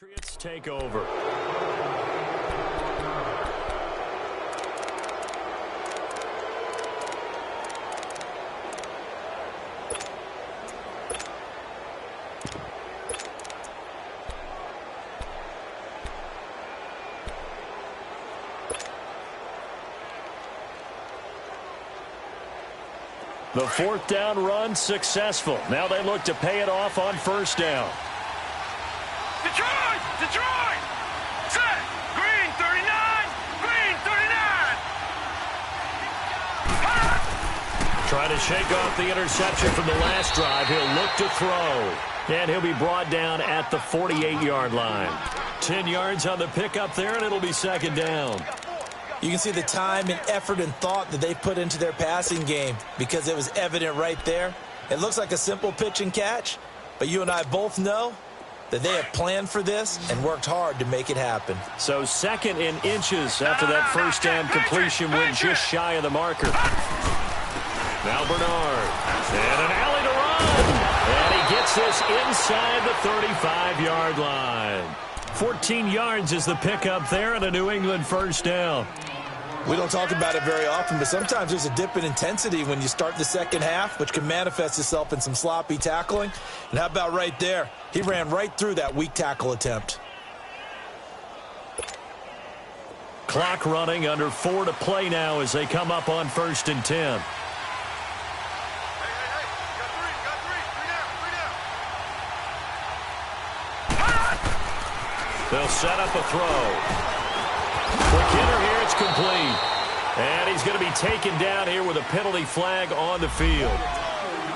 Patriots take over. The fourth down run successful. Now they look to pay it off on first down. Detroit! Detroit! Set! Green 39! Green 39! Trying to shake off the interception from the last drive. He'll look to throw. And he'll be brought down at the 48-yard line. 10 yards on the pickup there, and it'll be second down. You can see the time and effort and thought that they put into their passing game because it was evident right there. It looks like a simple pitch and catch, but you and I both know that they have planned for this and worked hard to make it happen. So second in inches after that first down completion went just shy of the marker. Now Bernard. And an alley to run. And he gets this inside the 35-yard line. 14 yards is the pickup there and a New England first down. We don't talk about it very often, but sometimes there's a dip in intensity when you start the second half, which can manifest itself in some sloppy tackling. And how about right there? He ran right through that weak tackle attempt. Clock running, under 4 to play now as they come up on 1st and 10. They'll set up a throw. Quick hitter here, it's complete. And he's going to be taken down here with a penalty flag on the field.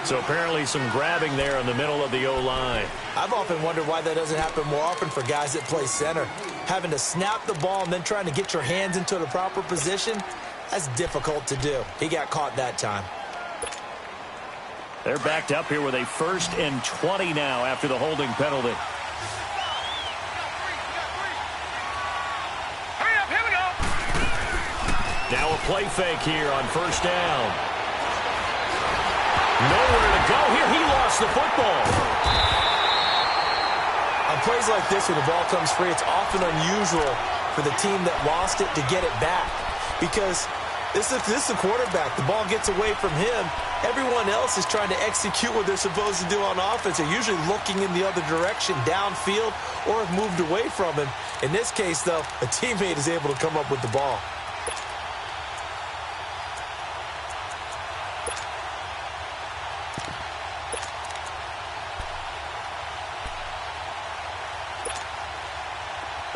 So apparently some grabbing there in the middle of the O-line. I've often wondered why that doesn't happen more often for guys that play center. Having to snap the ball and then trying to get your hands into the proper position, that's difficult to do. He got caught that time. They're backed up here with a 1st and 20 now after the holding penalty. Now a play fake here on first down. Nowhere to go here. He lost the football. On plays like this where the ball comes free, it's often unusual for the team that lost it to get it back. Because this is the quarterback. The ball gets away from him. Everyone else is trying to execute what they're supposed to do on offense. They're usually looking in the other direction, downfield, or have moved away from him. In this case, though, a teammate is able to come up with the ball.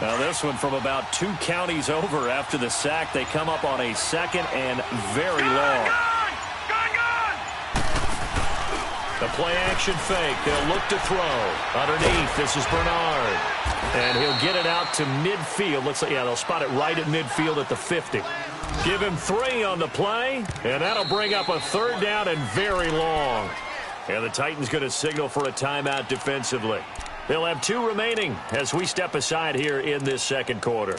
Now this one from about 2 counties over after the sack. They come up on a 2nd and very long. The play action fake. They'll look to throw. Underneath, this is Bernard. And he'll get it out to midfield. Looks like, yeah, they'll spot it right at midfield at the 50. Give him 3 on the play, and that'll bring up a 3rd down and very long. And the Titans going to signal for a timeout defensively. They'll have 2 remaining as we step aside here in this second quarter.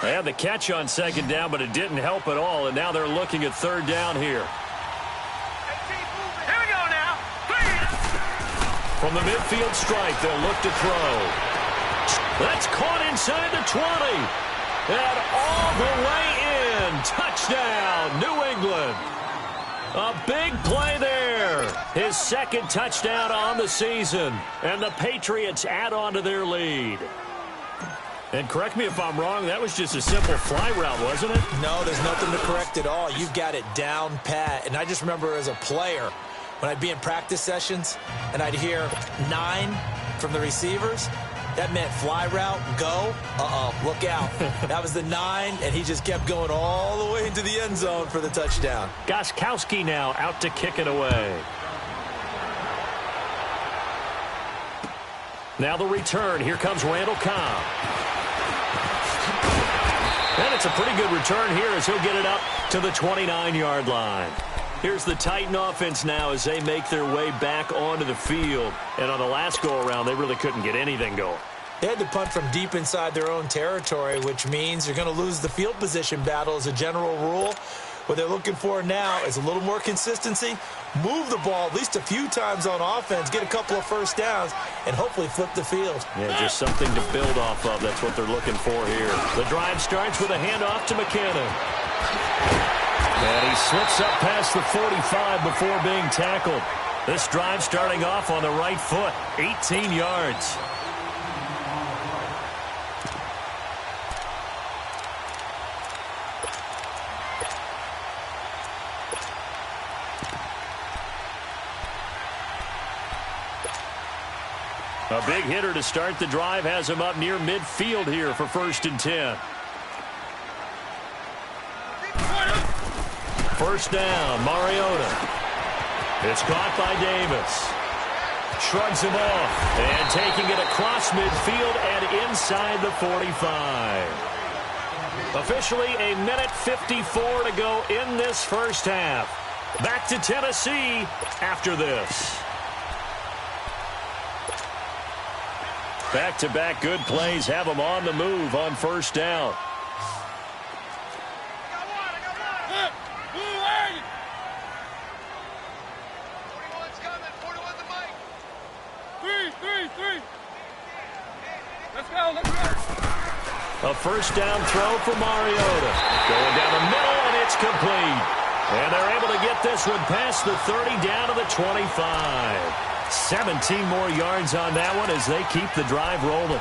They had the catch on 2nd down, but it didn't help at all, and now they're looking at 3rd down here. Here we go now. From the midfield stripe, they'll look to throw. That's caught inside the 20. And all the way in. Touchdown, New England. A big play there. His 2nd touchdown on the season. And the Patriots add on to their lead. And correct me if I'm wrong, that was just a simple fly route, wasn't it? No, there's nothing to correct at all. You've got it down pat. And I just remember as a player, when I'd be in practice sessions and I'd hear 9 from the receivers, that meant fly route, go, look out. That was the 9, and he just kept going all the way into the end zone for the touchdown. Gostkowski now out to kick it away. Now the return. Here comes Randall Cobb. And it's a pretty good return here as he'll get it up to the 29-yard line. Here's the Titan offense now as they make their way back onto the field. And on the last go-around, they really couldn't get anything going. They had to punt from deep inside their own territory, which means you're going to lose the field position battle as a general rule. What they're looking for now is a little more consistency, move the ball at least a few times on offense, get a couple of first downs, and hopefully flip the field. Yeah, just something to build off of. That's what they're looking for here. The drive starts with a handoff to McKinnon. And he slips up past the 45 before being tackled. This drive starting off on the right foot, 18 yards. A big hitter to start the drive has him up near midfield here for 1st and 10. First down, Mariota. It's caught by Davis. Shrugs him off. And taking it across midfield and inside the 45. Officially a minute 54 to go in this first half. Back to Tennessee after this. Back-to-back good plays have them on the move on first down. A first down throw for Mariota. Going down the middle, and it's complete. And they're able to get this one past the 30 down to the 25. 17 more yards on that one as they keep the drive rolling.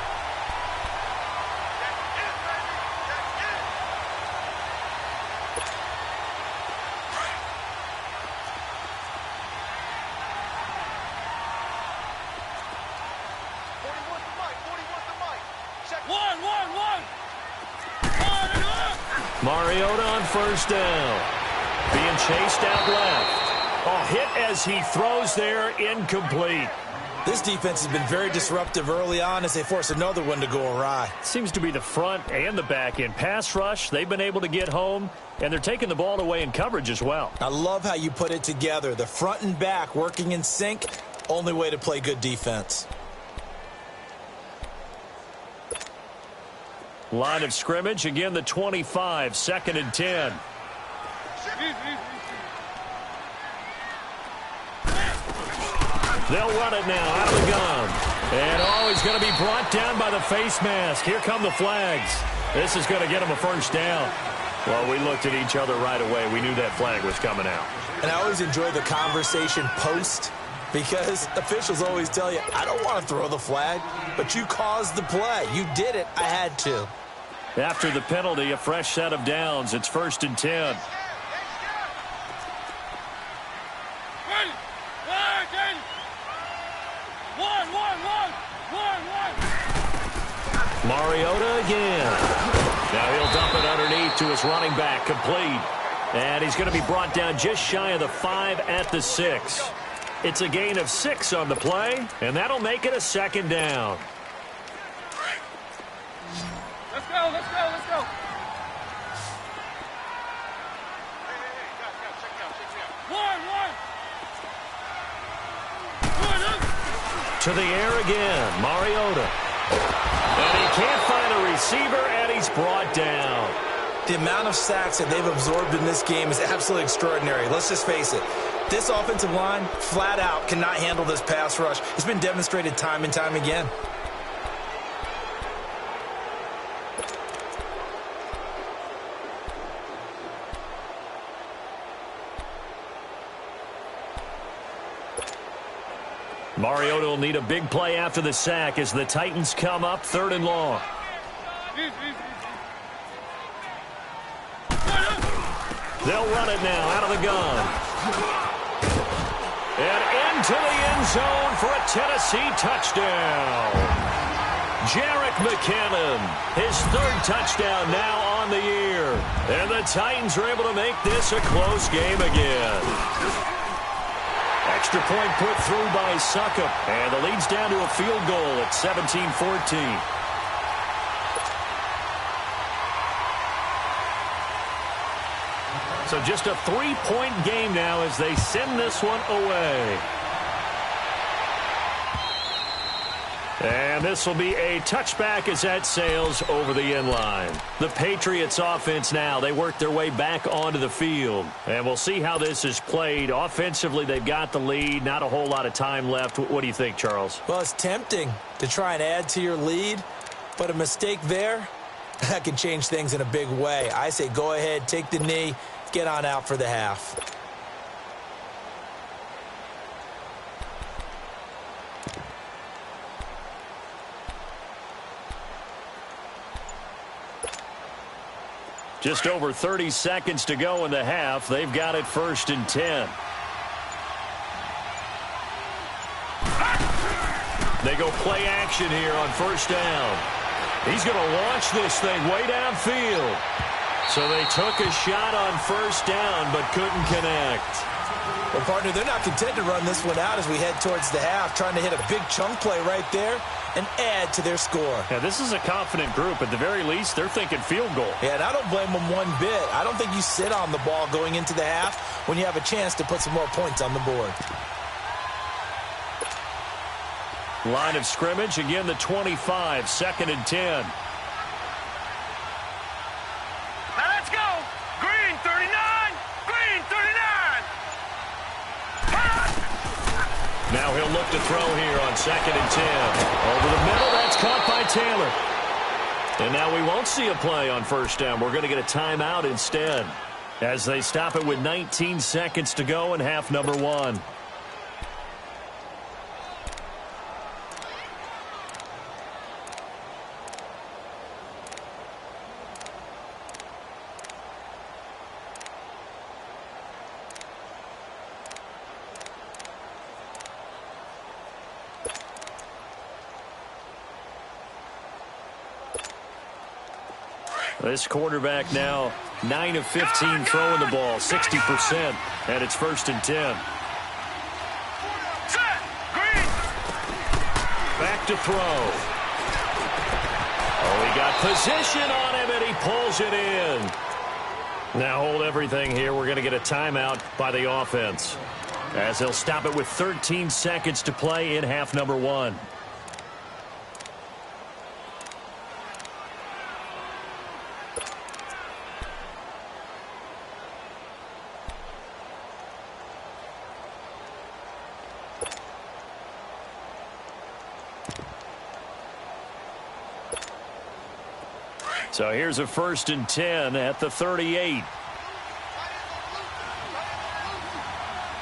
Mariota on first down. Being chased out left. A hit as he throws there, incomplete. This defense has been very disruptive early on as they force another one to go awry. Seems to be the front and the back end. Pass rush, they've been able to get home, and they're taking the ball away in coverage as well. I love how you put it together. The front and back working in sync, only way to play good defense. Line of scrimmage, again the 25, 2nd and 10. They'll run it now out of the gun. And he's going to be brought down by the face mask. Here come the flags. This is going to get him a first down. Well, we looked at each other right away. We knew that flag was coming out. And I always enjoy the conversation post because officials always tell you, I don't want to throw the flag, but you caused the play. You did it. I had to. After the penalty, a fresh set of downs. It's 1st and 10. Mariota again. Now he'll dump it underneath to his running back, complete. And he's going to be brought down just shy of the 5 at the 6. It's a gain of 6 on the play, and that'll make it a 2nd down. Let's go, let's go, let's go. To the air again, Mariota. And he can't find a receiver, and he's brought down. The amount of sacks that they've absorbed in this game is absolutely extraordinary. Let's just face it. This offensive line, flat out, cannot handle this pass rush. It's been demonstrated time and time again. Mariota will need a big play after the sack as the Titans come up 3rd and long. They'll run it now out of the gun. And into the end zone for a Tennessee touchdown. Jerick McKinnon, his 3rd touchdown now on the year. And the Titans are able to make this a close game again. extra point put through by Succop. And the lead's down to a field goal at 17-14. So just a 3-point game now as they send this one away. And this will be a touchback as that sails over the end line. The Patriots offense now, they work their way back onto the field. And we'll see how this is played. Offensively, they've got the lead. Not a whole lot of time left. What do you think, Charles? Well, it's tempting to try and add to your lead, but a mistake there, that can change things in a big way. I say go ahead, take the knee, get on out for the half. Just over 30 seconds to go in the half. They've got it 1st and 10. They go play action here on 1st down. He's going to launch this thing way downfield. So they took a shot on 1st down but couldn't connect. Well, partner, they're not content to run this one out as we head towards the half, trying to hit a big chunk play right there and add to their score. Yeah, this is a confident group. At the very least, they're thinking field goal. Yeah, and I don't blame them one bit. I don't think you sit on the ball going into the half when you have a chance to put some more points on the board. Line of scrimmage, again the 25, 2nd and 10. Now he'll look to throw here on 2nd and 10. Over the middle, that's caught by Taylor. And now we won't see a play on 1st down. We're going to get a timeout instead as they stop it with 19 seconds to go in half number 1. This quarterback now 9 of 15 throwing the ball, 60%, and it's 1st and 10. Back to throw. Oh, he got position on him, and he pulls it in. Now hold everything here. We're going to get a timeout by the offense as they'll stop it with 13 seconds to play in half number 1. So here's a 1st and 10 at the 38. Here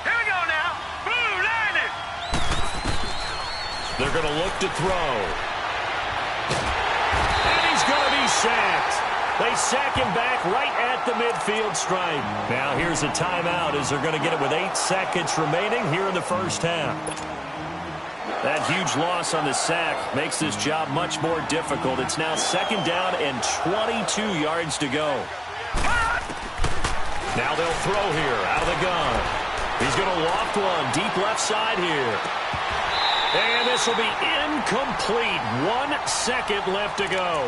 we go now. Blue landed. They're going to look to throw. And he's going to be sacked. They sack him back right at the midfield stripe. Now here's a timeout as they're going to get it with 8 seconds remaining here in the 1st half. That huge loss on the sack makes this job much more difficult. It's now 2nd down and 22 yards to go. Now they'll throw here out of the gun. He's going to loft one deep left side here. And this will be incomplete. 1 second left to go.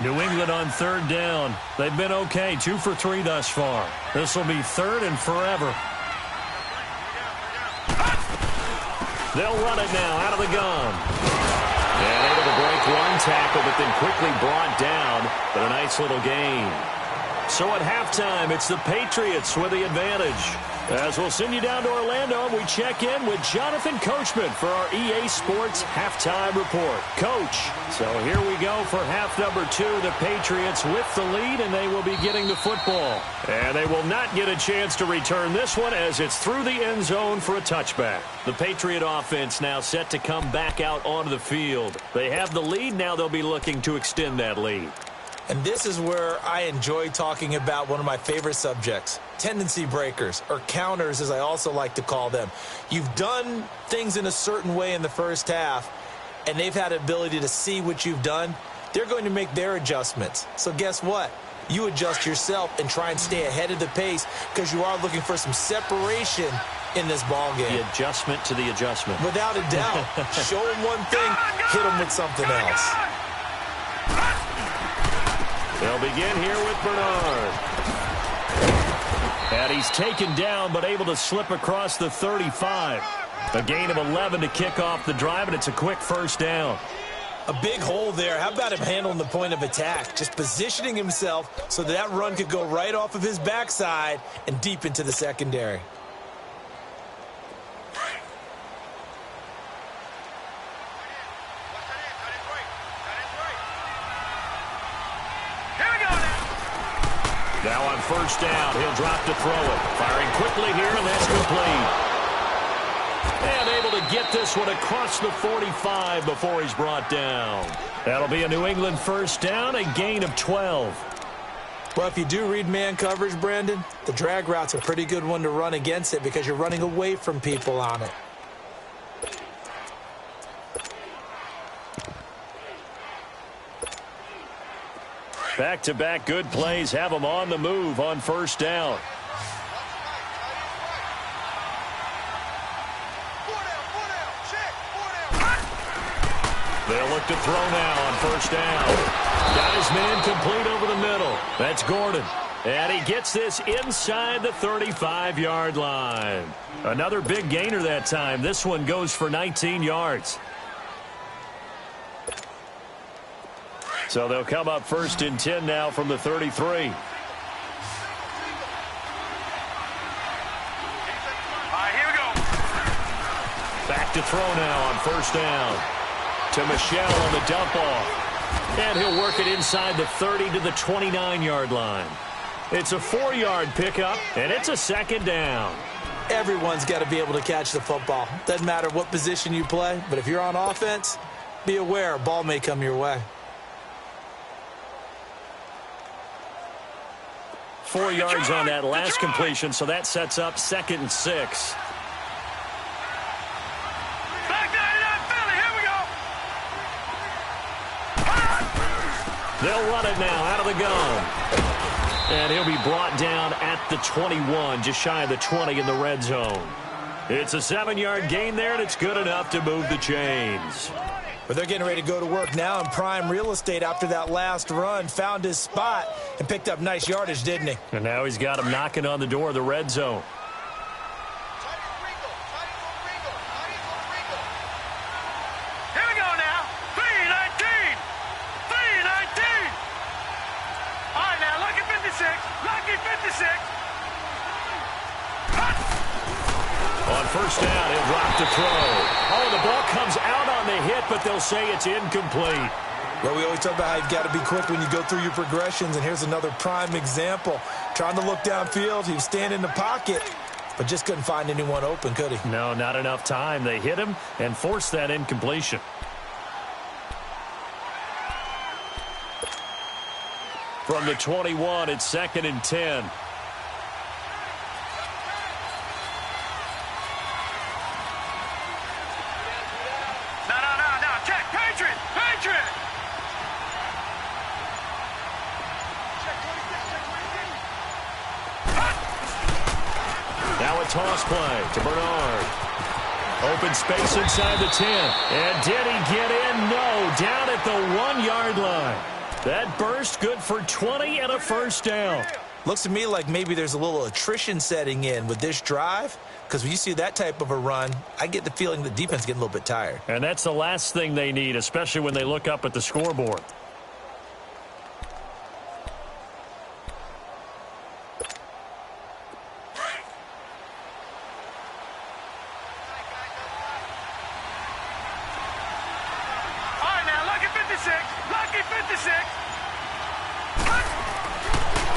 New England on 3rd down. They've been okay, 2 for 3 thus far. This will be 3rd and forever. They'll run it now out of the gun. And able to break 1 tackle, but then quickly brought down. But a nice little gain. So at halftime, it's the Patriots with the advantage. As we'll send you down to Orlando, we check in with Jonathan Coachman for our EA Sports Halftime Report. Coach, so here we go for half number 2. The Patriots with the lead, and they will be getting the football. And they will not get a chance to return this one as it's through the end zone for a touchback. The Patriot offense now set to come back out onto the field. They have the lead. Now they'll be looking to extend that lead. And this is where I enjoy talking about one of my favorite subjects, tendency breakers, or counters as I also like to call them. You've done things in a certain way in the 1st half, and they've had the ability to see what you've done, they're going to make their adjustments. So guess what? You adjust yourself and try and stay ahead of the pace because you are looking for some separation in this ball game. The adjustment to the adjustment. Without a doubt. Show them one thing, hit them with something else. They'll begin here with Bernard. And he's taken down but able to slip across the 35. A gain of 11 to kick off the drive, and it's a quick first down. A big hole there. How about him handling the point of attack? Just positioning himself so that run could go right off of his backside and deep into the secondary. Now on first down, he'll drop to throw it. Firing quickly here, and that's complete. And able to get this one across the 45 before he's brought down. That'll be a New England first down, a gain of 12. Well, if you do read man coverage, Brandon, the drag route's a pretty good one to run against it because you're running away from people on it. Back-to-back good plays have them on the move on first down. They'll look to throw now on first down. Got his man complete over the middle. That's Gordon. And he gets this inside the 35-yard line. Another big gainer that time. This one goes for 19 yards. So they'll come up first and 10 now from the 33. All right, here we go. Back to throw now on first down. To Michelle on the dump off. And he'll work it inside the 30 to the 29-yard line. It's a 4-yard pickup, and it's a second down. Everyone's got to be able to catch the football. Doesn't matter what position you play, but if you're on offense, be aware a ball may come your way. 4 yards on that last completion, so that sets up 2nd and 6. They'll run it now out of the gun. And he'll be brought down at the 21, just shy of the 20 in the red zone. It's a 7-yard gain there, and it's good enough to move the chains. But they're getting ready to go to work now in prime real estate after that last run. Found his spot and picked up nice yardage, didn't he? And now he's got him knocking on the door of the red zone. Here we go now. 3-19. 3-19. All right, now, lucky 56. Lucky 56. On first down, he'll drop to throw. Oh, the ball comes out on the hit, but they'll say it's incomplete. Well, we always talk about how you've got to be quick when you go through your progressions, and here's another prime example. Trying to look downfield, he was standing in the pocket, but just couldn't find anyone open, could he? No, not enough time. They hit him and forced that incompletion. From the 21, it's 2nd and 10. Toss play to Bernard. Open space inside the 10. And did he get in? No. Down at the 1-yard line. That burst good for 20 and a first down. Looks to me like maybe there's a little attrition setting in with this drive, because when you see that type of a run, I get the feeling the defense is getting a little bit tired. And that's the last thing they need, especially when they look up at the scoreboard.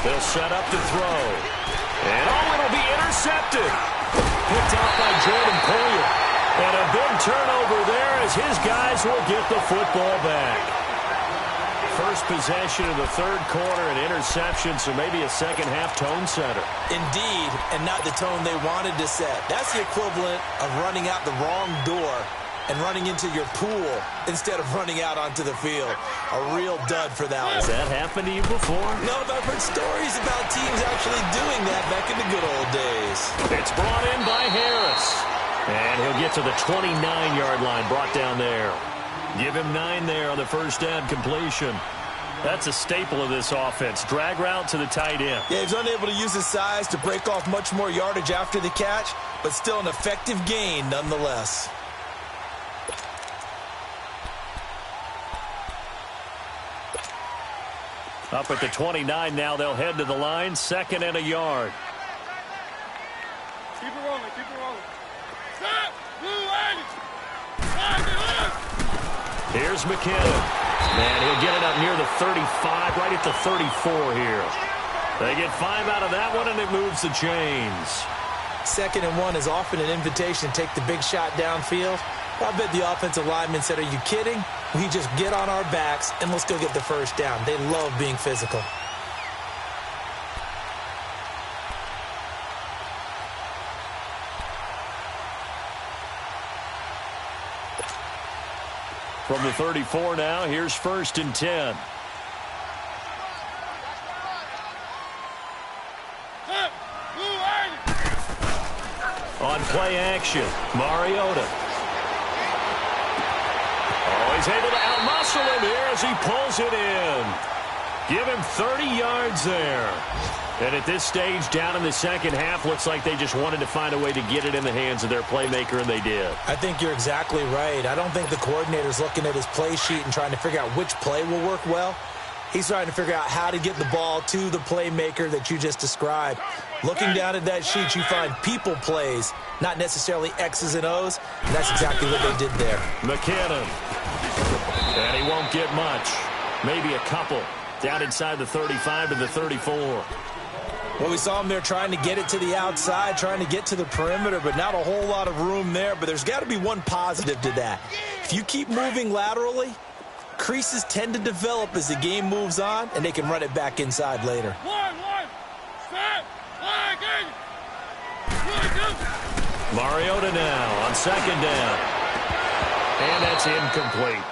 They'll set up to throw. And it'll be intercepted. Picked out by Jordan Collier. And a big turnover there as his guys will get the football back. First possession of the third quarter, an interception, so maybe a second-half tone setter. Indeed, and not the tone they wanted to set. That's the equivalent of running out the wrong door and running into your pool instead of running out onto the field. A real dud for that one. Has that happened to you before? No, but I've heard stories about teams actually doing that back in the good old days. It's brought in by Harris. And he'll get to the 29-yard line, brought down there. Give him 9 there on the first down completion. That's a staple of this offense. Drag route to the tight end. Yeah, he's unable to use his size to break off much more yardage after the catch, but still an effective gain nonetheless. Up at the 29 now, they'll head to the line, 2nd and a yard. Keep it rolling, keep it rolling. Stop! Blue 80! Here's McKinnon. And he'll get it up near the 35, right at the 34 here. They get 5 out of that one, and it moves the chains. 2nd and 1 is often an invitation to take the big shot downfield. I bet the offensive lineman said, "Are you kidding? We just get on our backs, and let's go get the first down." They love being physical. From the 34 now, here's 1st and 10. On play action, Mariota. Oh, he's able to outmuscle him here as he pulls it in. Give him 30 yards there. And at this stage, down in the second half, looks like they just wanted to find a way to get it in the hands of their playmaker, and they did. I think you're exactly right. I don't think the coordinator's looking at his play sheet and trying to figure out which play will work well. He's trying to figure out how to get the ball to the playmaker that you just described. Looking down at that sheet, you find people plays, not necessarily X's and O's, and that's exactly what they did there. McKinnon. And he won't get much. Maybe a couple. Down inside the 35 to the 34. Well, we saw him there trying to get it to the outside, trying to get to the perimeter, but not a whole lot of room there. But there's got to be one positive to that. If you keep moving laterally, creases tend to develop as the game moves on, and they can run it back inside later. Mariota now on 2nd down. And that's incomplete.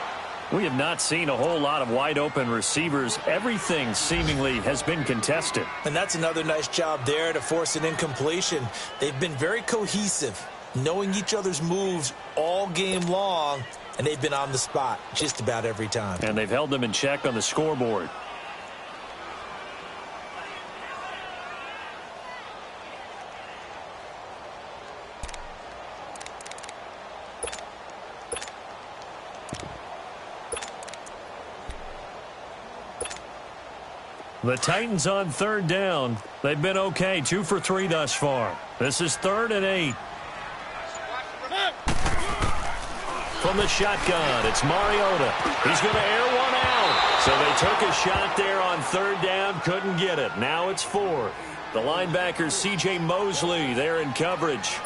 We have not seen a whole lot of wide-open receivers. Everything seemingly has been contested. And that's another nice job there to force an incompletion. They've been very cohesive, knowing each other's moves all game long, and they've been on the spot just about every time. And they've held them in check on the scoreboard. The Titans on 3rd down. They've been okay, 2 for 3 thus far. This is 3rd and 8. From the shotgun, it's Mariota. He's going to air one out. So they took a shot there on 3rd down, couldn't get it. Now it's 4th. The linebacker, C.J. Mosley, there in coverage.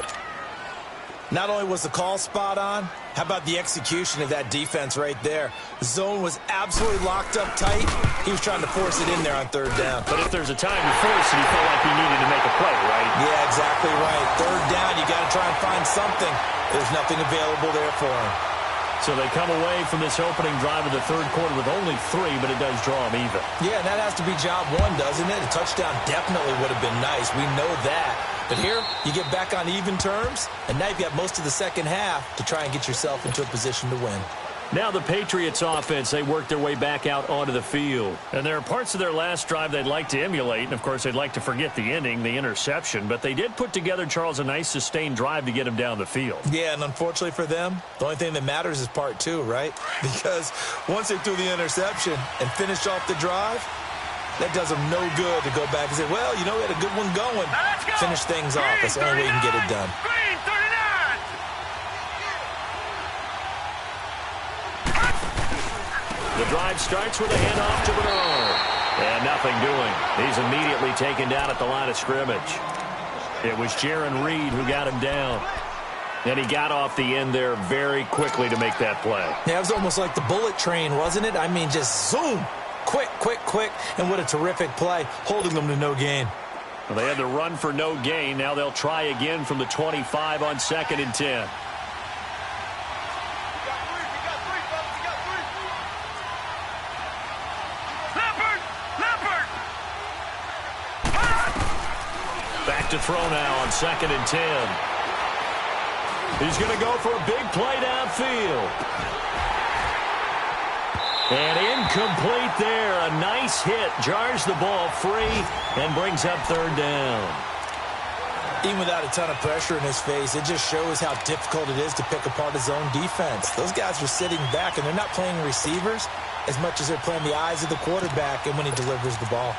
Not only was the call spot on, how about the execution of that defense right there? The zone was absolutely locked up tight. He was trying to force it in there on 3rd down. But if there's a time to force it, he felt like he needed to make a play, right? Yeah, exactly right. 3rd down, you got to try and find something. There's nothing available there for him. So they come away from this opening drive of the 3rd quarter with only 3, but it does draw them even. Yeah, and that has to be job 1, doesn't it? A touchdown definitely would have been nice. We know that. But here, you get back on even terms, and now you've got most of the second half to try and get yourself into a position to win. Now the Patriots offense, they work their way back out onto the field. And there are parts of their last drive they'd like to emulate. And, of course, they'd like to forget the ending, the interception. But they did put together, Charles, a nice sustained drive to get them down the field. Yeah, and unfortunately for them, the only thing that matters is part 2, right? Because once they threw the interception and finished off the drive, that does them no good to go back and say, well, you know, we had a good one going. Finish things off. That's the only way you can get it done. Green 39! The drive starts with a handoff to Bernard. And nothing doing. He's immediately taken down at the line of scrimmage. It was Jaron Reed who got him down. And he got off the end there very quickly to make that play. Yeah, it was almost like the bullet train, wasn't it? I mean, just zoom. Quick, quick, quick. And what a terrific play, holding them to no gain. Well, they had to run for no gain. Now they'll try again from the 25 on 2nd and 10. to throw now on 2nd and 10. He's going to go for a big play downfield. And incomplete there. A nice hit. Jars the ball free and brings up 3rd down. Even without a ton of pressure in his face, it just shows how difficult it is to pick apart his own defense. Those guys are sitting back, and they're not playing receivers as much as they're playing the eyes of the quarterback and when he delivers the ball.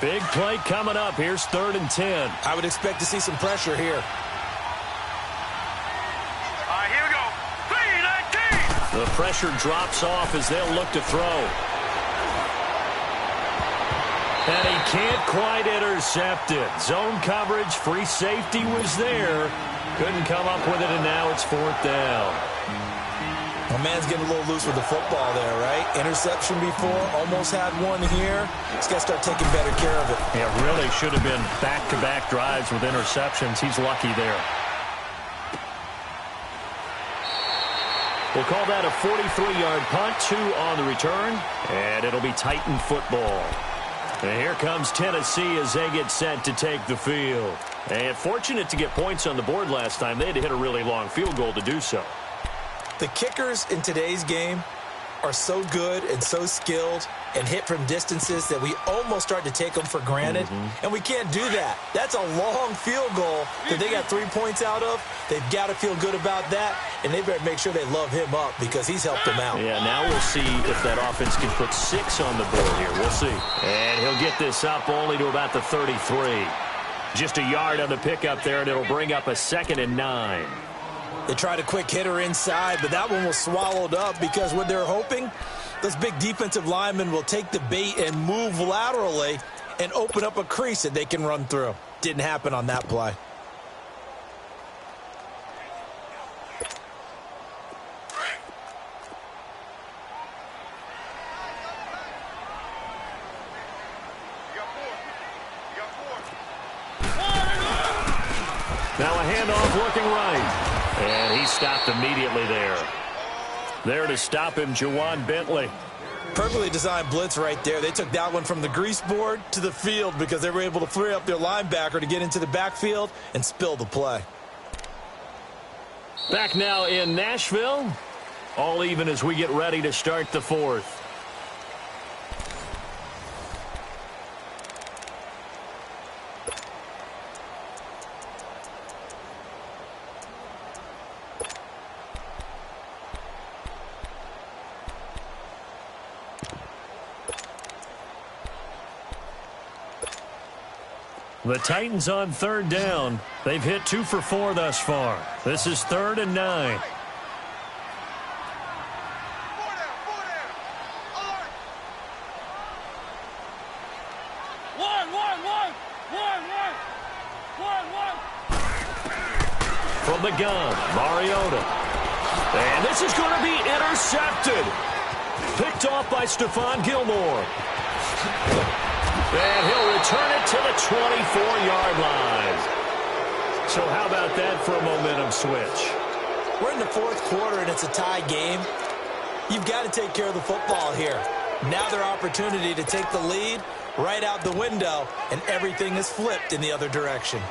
Big play coming up. Here's 3rd and 10. I would expect to see some pressure here. Here we go. 3-19. The pressure drops off as they'll look to throw. And he can't quite intercept it. Zone coverage, free safety was there. Couldn't come up with it, and now it's 4th down. My man's getting a little loose with the football there, right? Interception before, almost had one here. He's got to start taking better care of it. Yeah, really should have been back-to-back drives with interceptions. He's lucky there. We'll call that a 43-yard punt, 2 on the return, and it'll be Titan football. And here comes Tennessee as they get set to take the field. And fortunate to get points on the board last time. They had to hit a really long field goal to do so. The kickers in today's game are so good and so skilled and hit from distances that we almost start to take them for granted. And we can't do that. That's a long field goal that they got 3 points out of. They've got to feel good about that, and they better make sure they love him up because he's helped them out. Yeah, now we'll see if that offense can put 6 on the board here. We'll see. And he'll get this up only to about the 33. Just a yard on the pickup there, and it'll bring up a 2nd and 9. They tried a quick hitter inside, but that one was swallowed up because what they're hoping, those big defensive linemen will take the bait and move laterally and open up a crease that they can run through. Didn't happen on that play. Now a handoff looking right. And he stopped immediately there. There to stop him, Juwan Bentley. Perfectly designed blitz right there. They took that one from the grease board to the field because they were able to free up their linebacker to get into the backfield and spill the play. Back now in Nashville. All even as we get ready to start the 4th. The Titans on 3rd down. They've hit 2 for 4 thus far. This is 3rd and 9. From the gun, Mariota. And this is going to be intercepted. Picked off by Stephon Gilmore. And he'll return it to the 24-yard line. So how about that for a momentum switch? We're in the 4th quarter, and it's a tie game. You've got to take care of the football here. Now their opportunity to take the lead right out the window, and everything is flipped in the other direction.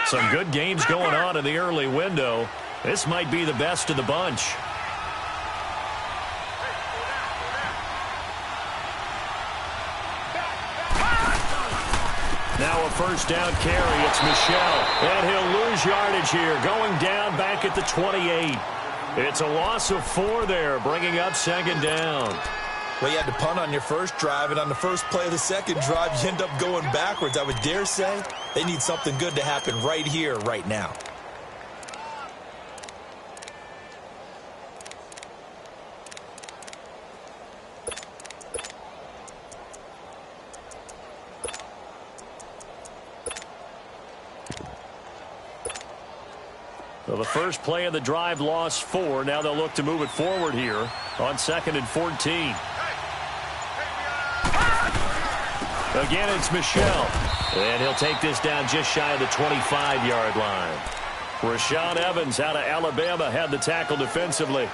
Some good games going on in the early window. This might be the best of the bunch. Now a 1st down carry. It's Michel. And he'll lose yardage here. Going down back at the 28. It's a loss of 4 there, bringing up 2nd down. Well, you had to punt on your first drive, and on the first play of the second drive, you end up going backwards. I would dare say they need something good to happen right here, right now. So the first play of the drive lost 4. Now they'll look to move it forward here on 2nd and 14. Again, it's Michel. And he'll take this down just shy of the 25-yard line. Rashaan Evans out of Alabama had the tackle defensively.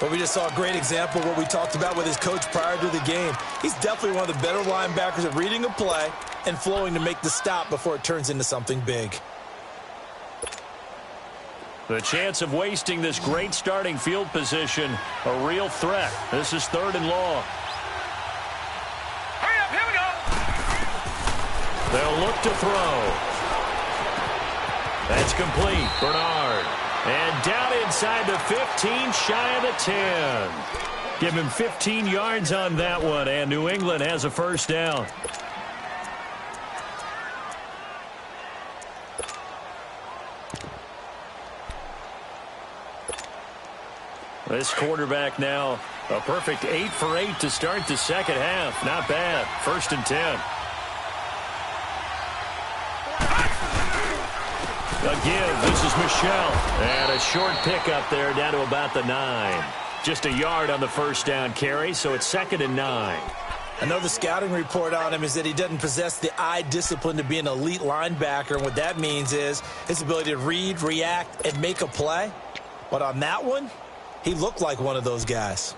But we just saw a great example of what we talked about with his coach prior to the game. He's definitely one of the better linebackers at reading a play and flowing to make the stop before it turns into something big. The chance of wasting this great starting field position, a real threat. This is 3rd and long. Hurry up, here we go. They'll look to throw. That's complete. Bernard. And down inside the 15, shy of the 10. Give him 15 yards on that one, and New England has a first down. This quarterback now, a perfect 8 for 8 to start the second half. Not bad. 1st and 10. Again, this is Michel. And a short pickup there down to about the 9. Just a yard on the first down carry, so it's 2nd and 9. I know the scouting report on him is that he doesn't possess the eye discipline to be an elite linebacker. And what that means is his ability to read, react, and make a play. But on that one, he looked like one of those guys.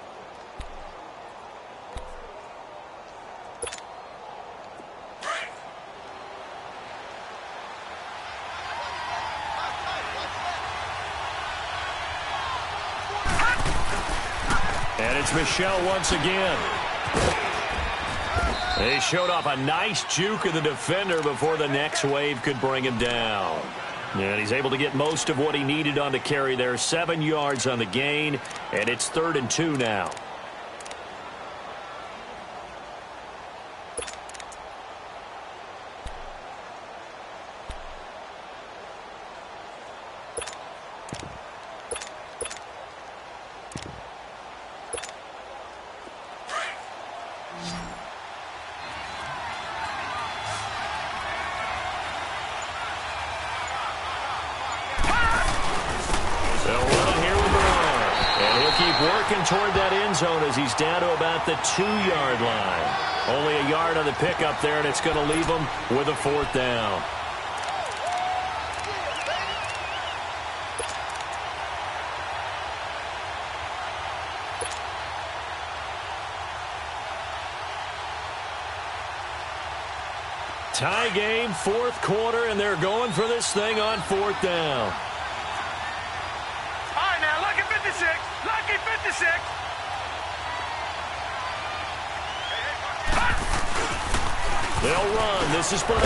And it's Michel once again. They showed off a nice juke of the defender before the next wave could bring him down. And he's able to get most of what he needed on the carry there. 7 yards on the gain, and it's 3rd and 2 now. Working toward that end zone as he's down to about the 2-yard line. Only a yard on the pickup there, and it's going to leave him with a 4th down. Tie game, 4th quarter, and they're going for this thing on 4th down. Lucky 56. They'll run. This is Bernard.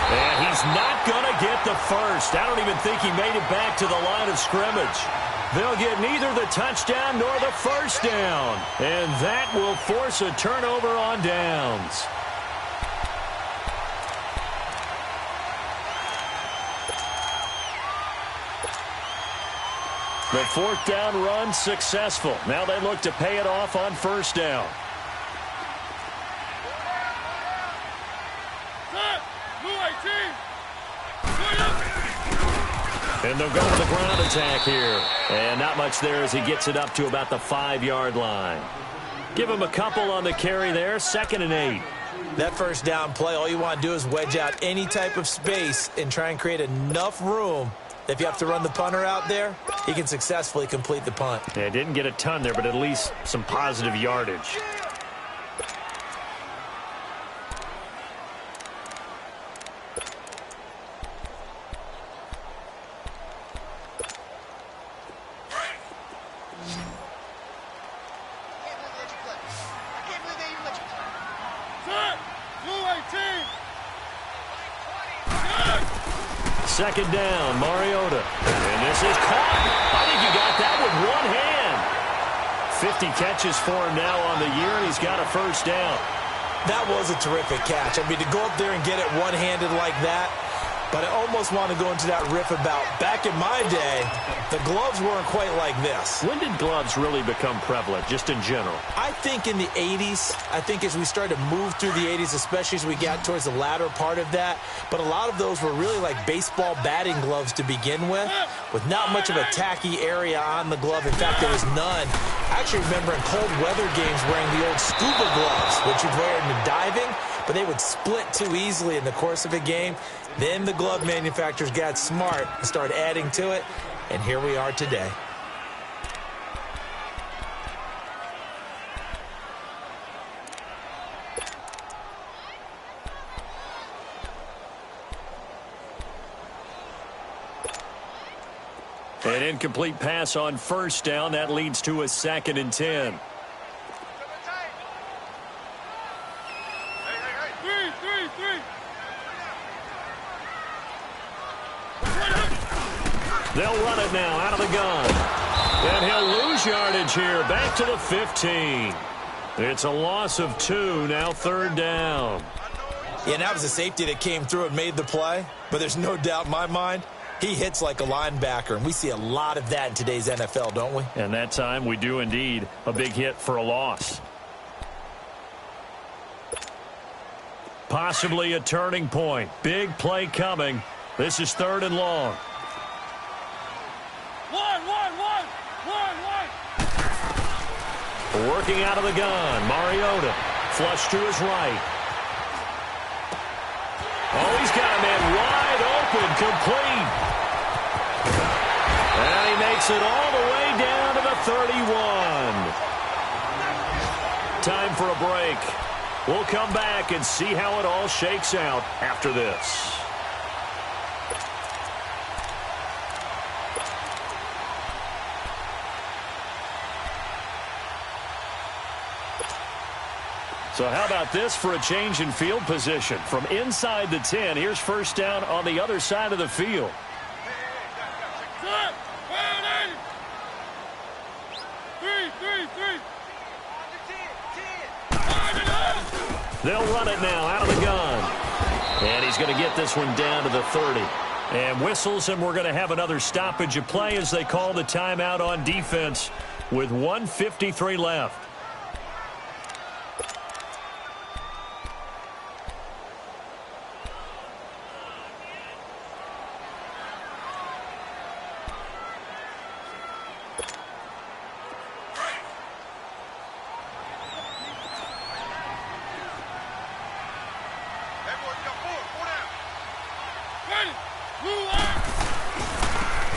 And he's not going to get the first. I don't even think he made it back to the line of scrimmage. They'll get neither the touchdown nor the first down. And that will force a turnover on downs. The 4th down run successful. Now they look to pay it off on 1st down. And they'll go with the ground attack here. And not much there as he gets it up to about the 5-yard line. Give him a couple on the carry there. 2nd and 8. That first down play, all you want to do is wedge out any type of space and try and create enough room. If you have to run the punter out there, he can successfully complete the punt. Yeah, didn't get a ton there, but at least some positive yardage. Second down, Mariota. And this is caught. I think he got that with one hand. 50 catches for him now on the year, and he's got a first down. That was a terrific catch. I mean, to go up there and get it one-handed like that, but I almost want to go into that riff about back in my day, the gloves weren't quite like this. When did gloves really become prevalent, just in general? I think in the 80s. I think as we started to move through the 80s, especially as we got towards the latter part of that. But a lot of those were really like baseball batting gloves to begin with not much of a tacky area on the glove. In fact, there was none. I actually remember in cold weather games wearing the old scuba gloves, which you'd wear in the diving. But but they would split too easily in the course of a game. Then the glove manufacturers got smart and started adding to it, and here we are today. An incomplete pass on first down. That leads to a 2nd and 10. They'll run it now out of the gun. And he'll lose yardage here. Back to the 15. It's a loss of 2. Now 3rd down. Yeah, and that was a safety that came through and made the play. But there's no doubt in my mind, he hits like a linebacker, and we see a lot of that in today's NFL, don't we? And that time we do indeed. A big hit for a loss. Possibly a turning point. Big play coming. This is 3rd and long. Working out of the gun. Mariota flush to his right. Oh, he's got a man wide open, complete. And he makes it all the way down to the 31. Time for a break. We'll come back and see how it all shakes out after this. So how about this for a change in field position? From inside the 10, here's first down on the other side of the field. They'll run it now out of the gun. And he's going to get this one down to the 30. And whistles, and we're going to have another stoppage of play as they call the timeout on defense with 1:53 left.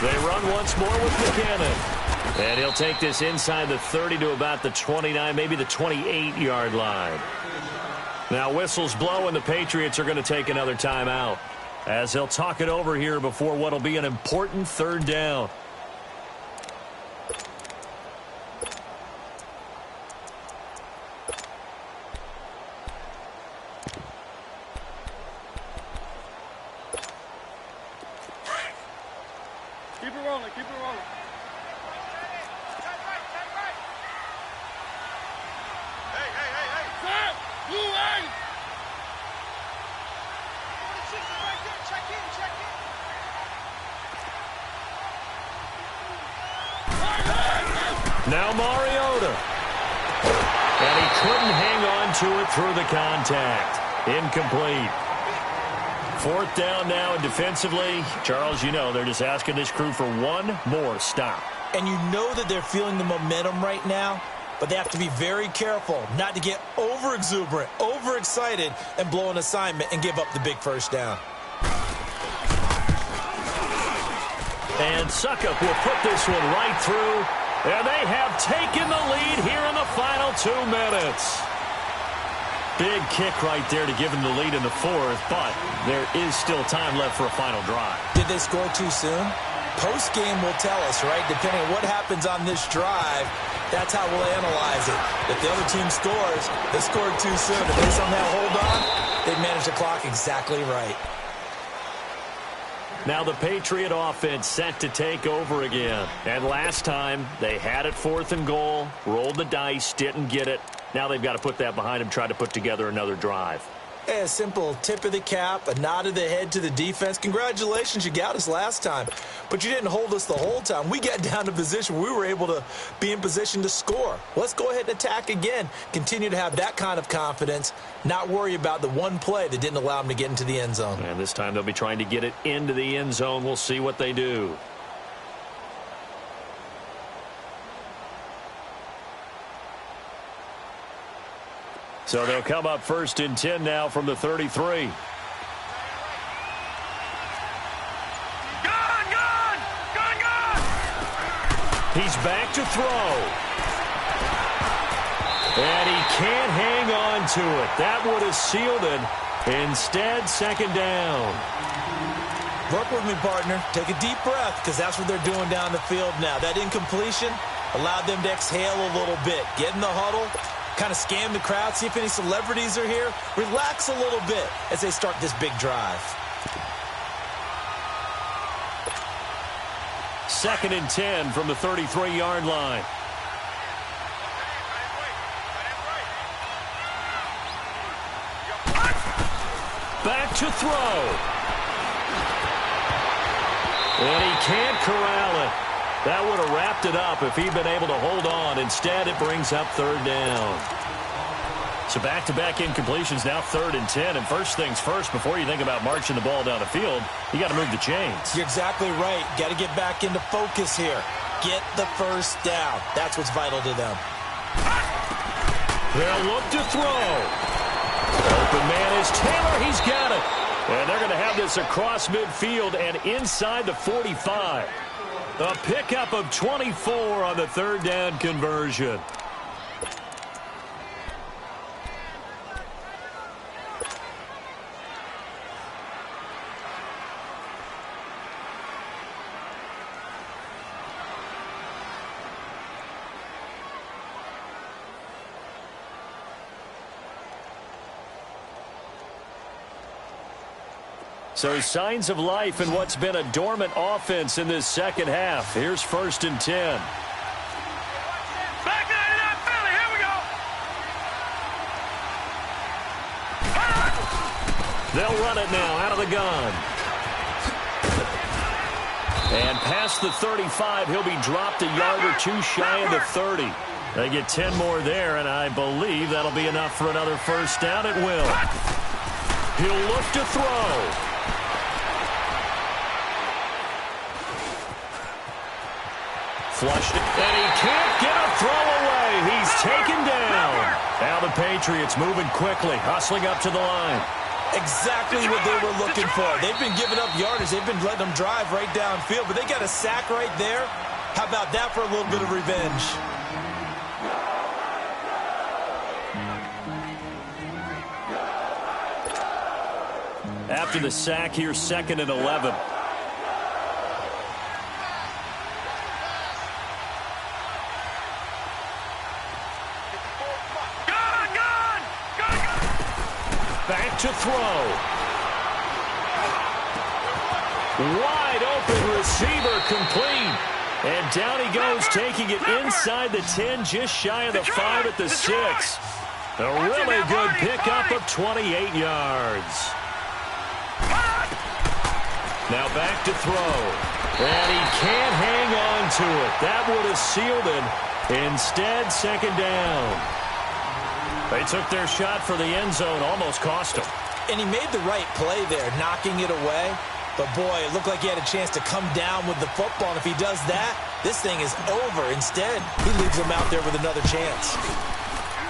They run once more with McKinnon. And he'll take this inside the 30 to about the 29, maybe the 28-yard line. Now whistles blow, and the Patriots are going to take another timeout as they'll talk it over here before what will be an important 3rd down. Keep it rolling. Hey. Stop! Blue line! 46 is right there. Check in. Now Mariota. And he couldn't hang on to it through the contact. Incomplete. 4th down now, and defensively, Charles, you know, they're just asking this crew for one more stop. And you know that they're feeling the momentum right now, but they have to be very careful not to get over-exuberant, over-excited, and blow an assignment and give up the big first down. And Suckup will put this one right through, and they have taken the lead here in the final 2 minutes. Big kick right there to give them the lead in the 4th, but there is still time left for a final drive. Did they score too soon? Post-game will tell us, right? Depending on what happens on this drive, that's how we'll analyze it. If the other team scores, they scored too soon. If they somehow hold on, they managed the clock exactly right. Now the Patriot offense set to take over again. And last time, they had it 4th and goal, rolled the dice, didn't get it. Now they've got to put that behind them, try to put together another drive. A simple tip of the cap, a nod of the head to the defense. Congratulations, you got us last time. But you didn't hold us the whole time. We got down to position where we were able to be in position to score. Let's go ahead and attack again. Continue to have that kind of confidence, not worry about the one play that didn't allow them to get into the end zone. And this time they'll be trying to get it into the end zone. We'll see what they do. So they'll come up 1st and 10 now from the 33. He's back to throw. And he can't hang on to it. That would have sealed it. Instead, 2nd down. Work with me, partner. Take a deep breath, because that's what they're doing down the field now. That incompletion allowed them to exhale a little bit. Get in the huddle, kind of scan the crowd, see if any celebrities are here. Relax a little bit as they start this big drive. 2nd and 10 from the 33-yard line. Back to throw. And he can't corral it. That would have wrapped it up if he'd been able to hold on. Instead, it brings up 3rd down. So back-to-back incompletions, now 3rd and 10. And first things first, before you think about marching the ball down the field, you got to move the chains. You're exactly right. Got to get back into focus here. Get the 1st down. That's what's vital to them. They'll look to throw. Open man is Taylor. He's got it. And they're going to have this across midfield and inside the 45. A pickup of 24 on the 3rd down conversion. So signs of life in what's been a dormant offense in this 2nd half. Here's 1st and 10. Back to that Philly. Here we go. They'll run it now out of the gun. And past the 35, he'll be dropped a yard or two shy of the 30. They get 10 more there, and I believe that'll be enough for another 1st down. It will. He'll look to throw. Flushed it, and he can't get a throw away. He's taken down. Now the Patriots moving quickly, hustling up to the line. Exactly what they were looking for. They've been giving up yardage. They've been letting them drive right downfield, but they got a sack right there. How about that for a little bit of revenge? After the sack, here's 2nd and 11. Back to throw. Wide open receiver complete. And down he goes, taking it inside the 10, just shy of the 5 at the 6. A really good pickup of 28 yards. Now back to throw. And he can't hang on to it. That would have sealed it. Instead, 2nd down. They took their shot for the end zone, almost cost him. And he made the right play there, knocking it away. But, boy, it looked like he had a chance to come down with the football. And if he does that, this thing is over. Instead, he leaves him out there with another chance.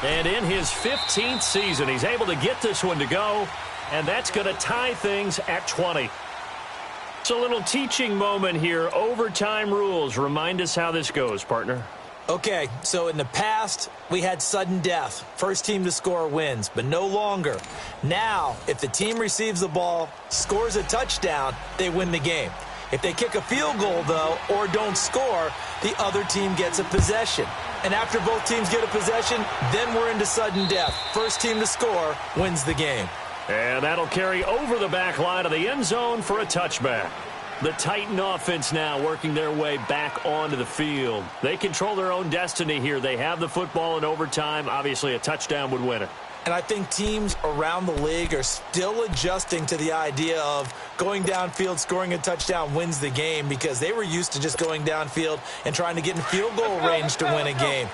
And in his 15th season, he's able to get this one to go. And that's going to tie things at 20. It's a little teaching moment here. Overtime rules. Remind us how this goes, partner. Okay, so in the past, we had sudden death. First team to score wins, but no longer. Now, if the team receives the ball, scores a touchdown, they win the game. If they kick a field goal, though, or don't score, the other team gets a possession. And after both teams get a possession, then we're into sudden death. First team to score wins the game. And that'll carry over the back line of the end zone for a touchback. The Titan offense now working their way back onto the field. They control their own destiny here. They have the football in overtime. Obviously, a touchdown would win it. And I think teams around the league are still adjusting to the idea of going downfield, scoring a touchdown wins the game, because they were used to just going downfield and trying to get in field goal range to win a game.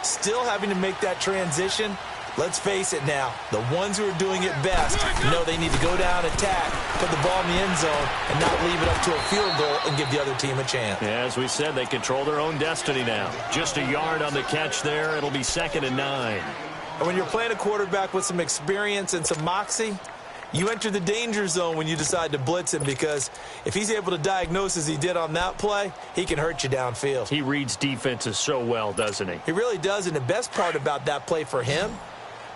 Still having to make that transition. Let's face it now, the ones who are doing it best know they need to go down, attack, put the ball in the end zone, and not leave it up to a field goal and give the other team a chance. Yeah, as we said, they control their own destiny now. Just a yard on the catch there. It'll be 2nd and 9. And when you're playing a quarterback with some experience and some moxie, you enter the danger zone when you decide to blitz him, because if he's able to diagnose as he did on that play, he can hurt you downfield. He reads defenses so well, doesn't he? He really does, and the best part about that play for him,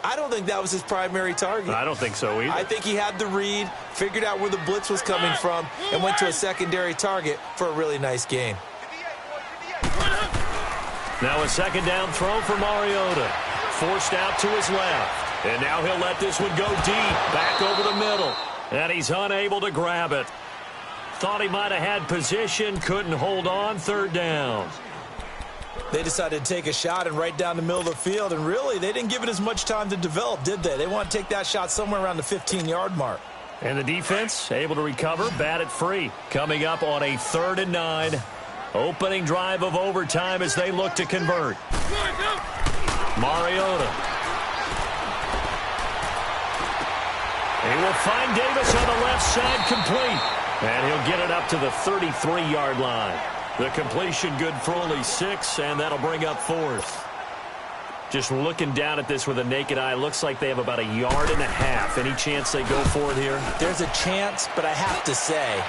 I don't think that was his primary target. I don't think so either. I think he had the read, figured out where the blitz was coming from, and went to a secondary target for a really nice gain. Now a second down throw for Mariota. Forced out to his left. And now he'll let this one go deep, back over the middle. And he's unable to grab it. Thought he might have had position, couldn't hold on, third down. They decided to take a shot and right down the middle of the field, and really, they didn't give it as much time to develop, did they? They want to take that shot somewhere around the 15-yard mark. And the defense able to recover, bat it free. Coming up on a 3rd and 9. Opening drive of overtime as they look to convert. Mariota. He will find Davis on the left side, complete. And he'll get it up to the 33-yard line. The completion good for only 6, and that'll bring up 4th. Just looking down at this with a naked eye, looks like they have about 1.5 yards. Any chance they go for it here? There's a chance, but I have to say,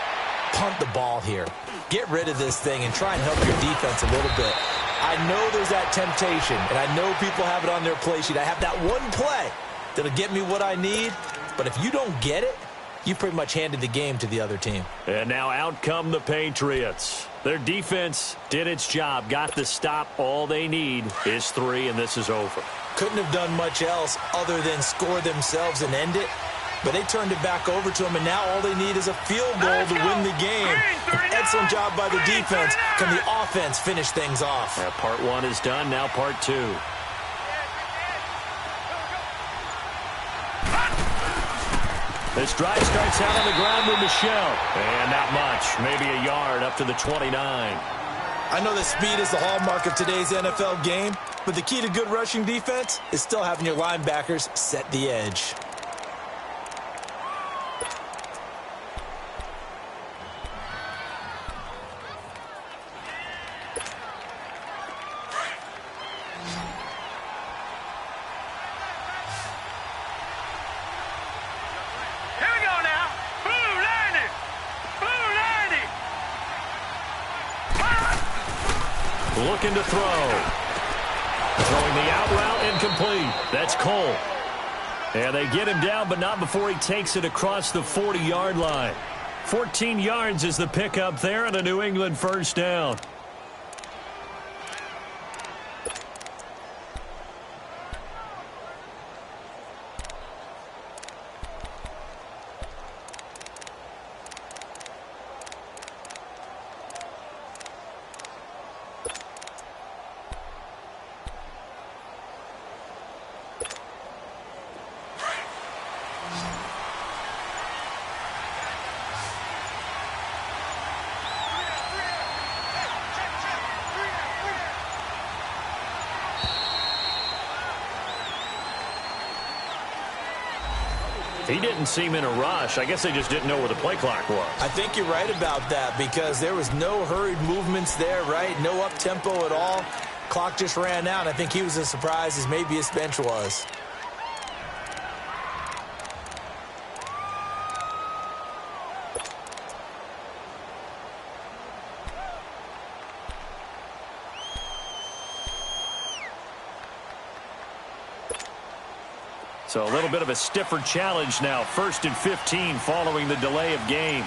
punt the ball here. Get rid of this thing and try and help your defense a little bit. I know there's that temptation, and I know people have it on their play sheet. I have that one play that'll get me what I need, but if you don't get it, you pretty much handed the game to the other team. And now out come the Patriots. Their defense did its job, got the stop. All they need is 3, and this is over. Couldn't have done much else other than score themselves and end it, but they turned it back over to them, and now all they need is a field goal to win the game. Excellent job by the defense. Can the offense finish things off? Yeah, part 1 is done, now part 2. This drive starts out on the ground with Michelle. And not much, maybe 1 yard up to the 29. I know that speed is the hallmark of today's NFL game, but the key to good rushing defense is still having your linebackers set the edge. Looking to throw. Throwing the out route, incomplete. That's Cole. And they get him down, but not before he takes it across the 40-yard line. 14 yards is the pickup there, and a New England first down. He didn't seem in a rush. I guess they just didn't know where the play clock was. I think you're right about that, because there was no hurried movements there, right? No up-tempo at all. Clock just ran out. I think he was as surprised as maybe his bench was. So a little bit of a stiffer challenge now. 1st and 15 following the delay of game.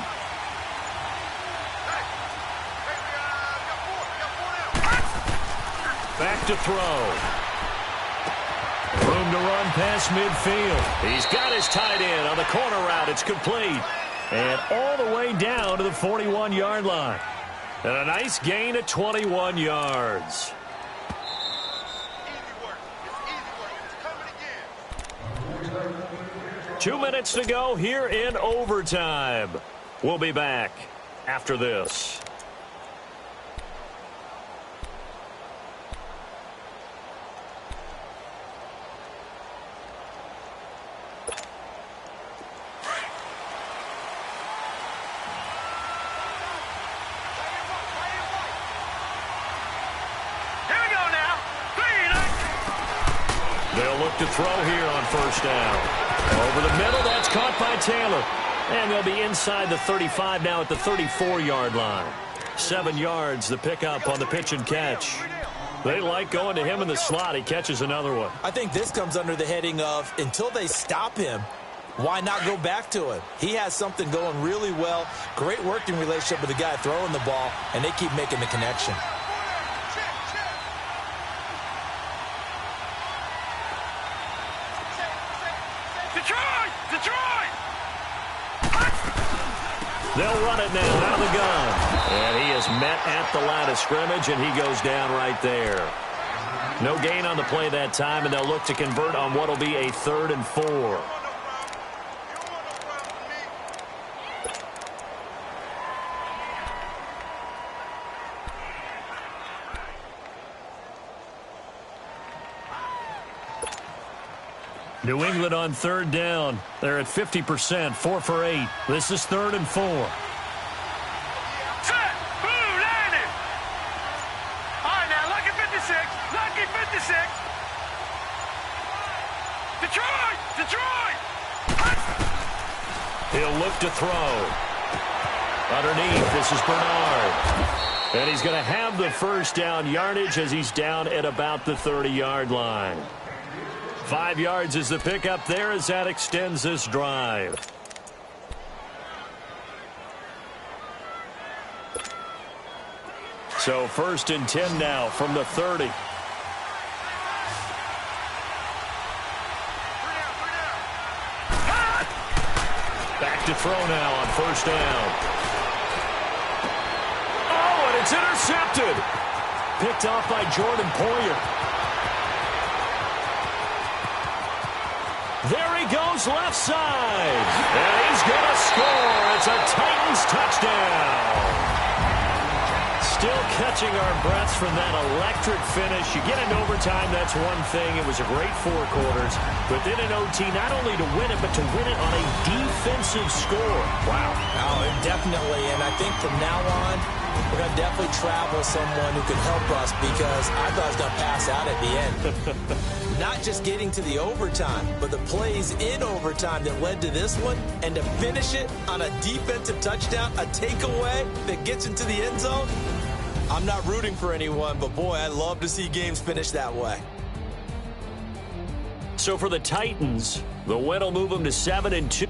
Back to throw. Room to run past midfield. He's got his tight end on the corner route. It's complete. And all the way down to the 41-yard line. And a nice gain of 21 yards. 2 minutes to go here in overtime. We'll be back after this. look to throw here on first down. Over the middle, that's caught by Taylor. And they'll be inside the 35 now at the 34-yard line. 7 yards, the pickup on the pitch and catch. They like going to him in the slot. He catches another one. I think this comes under the heading of until they stop him, why not go back to him? He has something going really well. Great working relationship with the guy throwing the ball, and they keep making the connection. Detroit! Detroit! They'll run it now out of the gun. And he is met at the line of scrimmage, and he goes down right there. No gain on the play that time, and they'll look to convert on what will be a 3rd and 4. New England on 3rd down. They're at 50%, 4 for 8. This is 3rd and 4. Set! Blue landed! All right, now, lucky 56. Lucky 56. Detroit! Detroit! He'll look to throw. Underneath, this is Bernard. And he's going to have the first down yardage as he's down at about the 30-yard line. 5 yards is the pickup there as that extends this drive. So 1st and 10 now from the 30. Back to throw now on first down. Oh, and it's intercepted. Picked off by Jordan Poyer. There he goes left side. And he's going to score. It's a Titans touchdown. Still catching our breaths from that electric finish. You get into overtime, that's one thing. It was a great 4 quarters. But then in OT, not only to win it, but to win it on a defensive score. Wow. Oh, definitely. And I think from now on, we're going to definitely travel someone who can help us because I thought I was going to pass out at the end. Not just getting to the overtime, but the plays in overtime that led to this one, and to finish it on a defensive touchdown, a takeaway that gets into the end zone. I'm not rooting for anyone, but boy, I love to see games finish that way. So for the Titans, the win will move them to 7-2.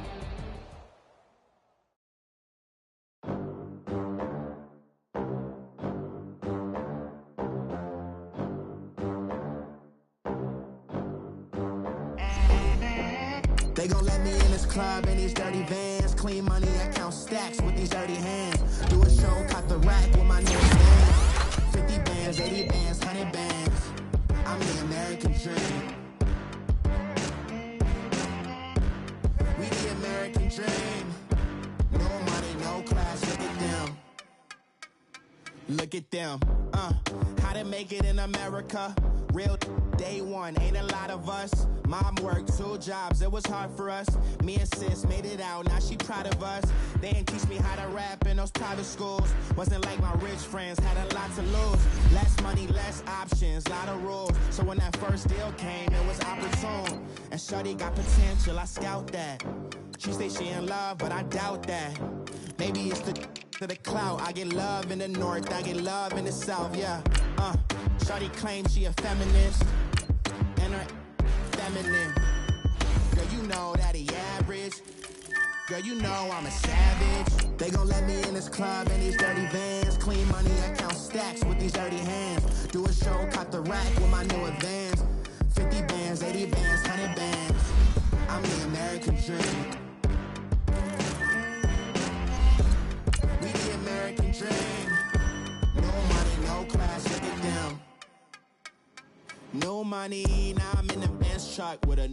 They gon' let me in this club in these dirty vans. Clean money, I count stacks with these dirty hands. Do a show, cut the rack with my newest band. 50 bands, 80 bands, 100 bands. I'm the American dream. We the American dream. No money, no class, look at them. Look at them, how to make it in America. Real day one, ain't a lot of us. Mom worked 2 jobs, it was hard for us. Me and sis made it out, now she proud of us. They didn't teach me how to rap in those private schools. Wasn't like my rich friends, had a lot to lose. Less money, less options, lot of rules. So when that first deal came, it was opportune. And shorty got potential, I scout that. She say she in love, but I doubt that. Maybe it's to the clout. I get love in the north, I get love in the south, yeah. Shorty claims she a feminist, and her feminine. Girl, you know that he average. Girl, you know I'm a savage. They gon' let me in this club in these dirty vans. Clean money, I count stacks with these dirty hands. Do a show, cut the rack with my new advance. 50 bands, 80 bands, 100 bands. I'm the American dream. We the American dream. No money, no class, look at them. No money, now I'm in the Benz truck with a